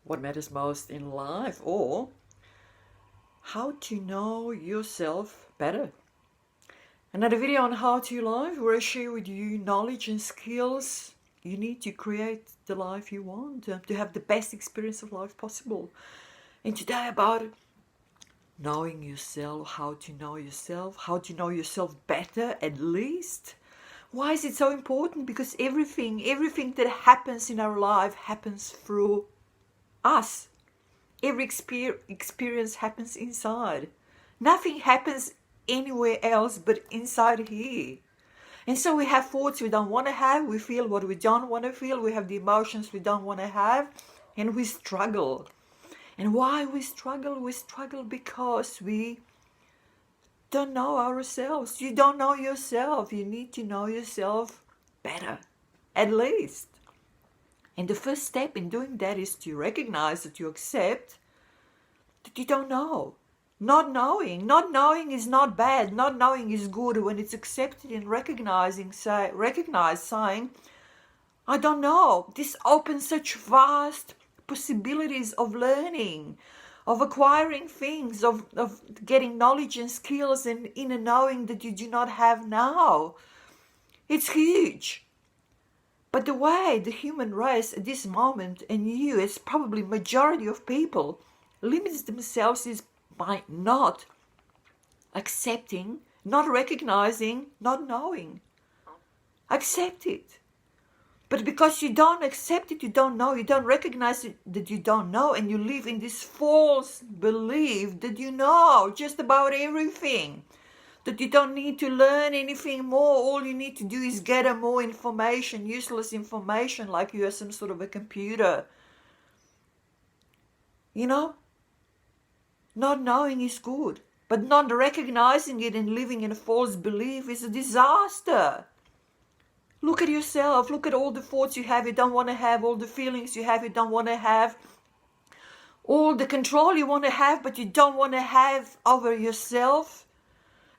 what matters most in life, or how to know yourself better. Another video on How to Live, where I share with you knowledge and skills you need to create the life you want, to have the best experience of life possible. And today about knowing yourself, how to know yourself better at least. Why is it so important? Because everything that happens in our life happens through us. Every experience happens inside. Nothing happens anywhere else but inside here. And so we have thoughts we don't want to have, we feel what we don't want to feel, we have the emotions we don't want to have, and we struggle. And why we struggle? We struggle because we don't know ourselves. You don't know yourself. You need to know yourself better, at least. And the first step in doing that is to recognize that you accept that you don't know. Not knowing is not bad. Not knowing is good when it's accepted and recognized, saying, I don't know. This opens such vast possibilities of learning, of acquiring things, of getting knowledge and skills and inner knowing that you do not have now. It's huge. But the way the human race at this moment, and you as probably majority of people, limits themselves is by not accepting, not recognizing, not knowing. Accept it. But because you don't accept it, you don't know, you don't recognize it, that you don't know, and you live in this false belief that you know just about everything, that you don't need to learn anything more. All you need to do is gather more information, useless information, like you are some sort of a computer. You know? Not knowing is good, but not recognizing it and living in a false belief is a disaster. Look at yourself. Look at all the thoughts you have you don't want to have, all the feelings you have you don't want to have, all the control you want to have but you don't want to have over yourself.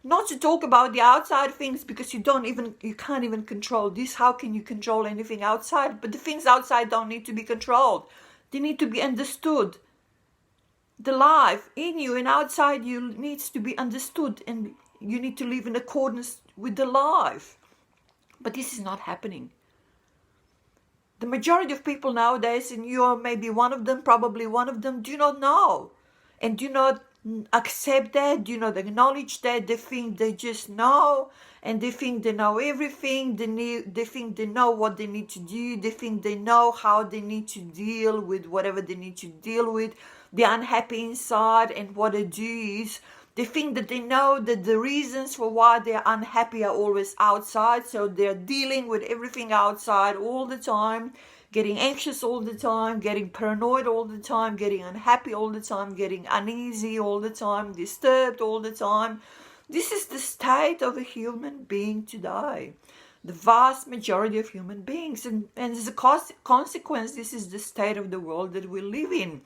Not to talk about the outside things, because you can't even control this. How can you control anything outside? But the things outside don't need to be controlled. They need to be understood. The life in you and outside you needs to be understood, and you need to live in accordance with the life. But this is not happening. The majority of people nowadays, and you are maybe one of them, probably one of them, do not know. And do not accept that, do not acknowledge that. They think they just know, and they think they know everything. They think they know what they need to do. They think they know how they need to deal with whatever they need to deal with. They're unhappy inside, and what they do is they think that they know that the reasons for why they're unhappy are always outside. So they're dealing with everything outside all the time, getting anxious all the time, getting paranoid all the time, getting unhappy all the time, getting uneasy all the time, disturbed all the time. This is the state of a human being today. The vast majority of human beings. And as a consequence, this is the state of the world that we live in.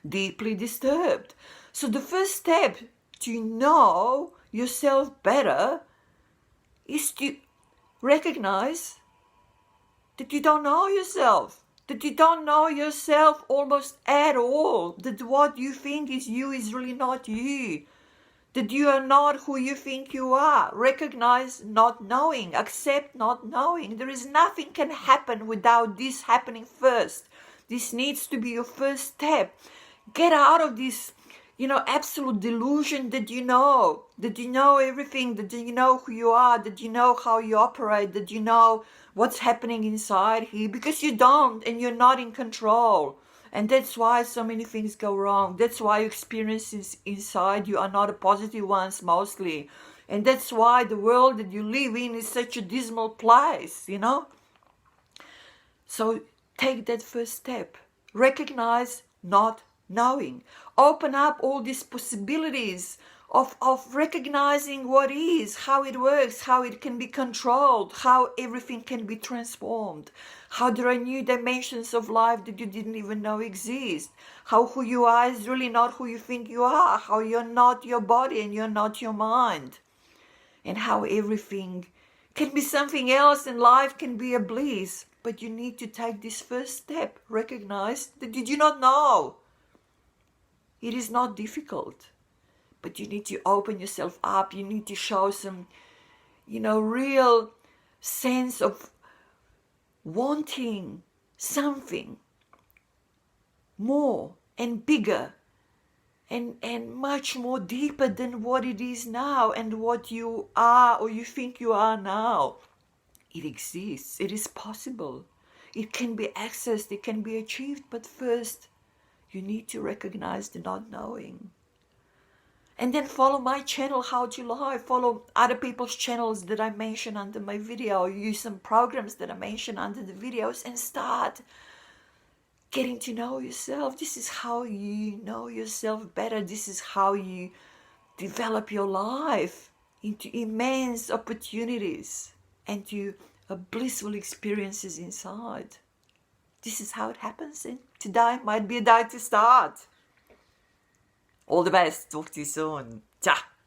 Deeply disturbed. So the first step to know yourself better is to recognize that you don't know yourself, that you don't know yourself almost at all, that what you think is you is really not you, that you are not who you think you are. Recognize not knowing, accept not knowing. There is nothing can happen without this happening first. This needs to be your first step. Get out of this, absolute delusion that you know everything, that you know who you are, that you know how you operate, that you know what's happening inside here, because you don't, and you're not in control. And that's why so many things go wrong. That's why experiences inside you are not a positive ones mostly. And that's why the world that you live in is such a dismal place, So take that first step. Recognize not knowing. Open up all these possibilities of recognizing what is, how it works, how it can be controlled, how everything can be transformed, how there are new dimensions of life that you didn't even know exist, how who you are is really not who you think you are, how you're not your body and you're not your mind, and how everything can be something else and life can be a bliss. But you need to take this first step. Recognize that you do not know. It is not difficult. But you need to open yourself up. You need to show some, real sense of wanting something more and bigger and much more deeper than what it is now and what you are or you think you are now. It exists. It is possible. It can be accessed. It can be achieved. But first, you need to recognize the not knowing. And then follow my channel, How to Live. Follow other people's channels that I mention under my video. Use some programs that I mention under the videos and start getting to know yourself. This is how you know yourself better. This is how you develop your life into immense opportunities and to blissful experiences inside. This is how it happens, and today might be a day to start. All the best. Talk to you soon. Ciao.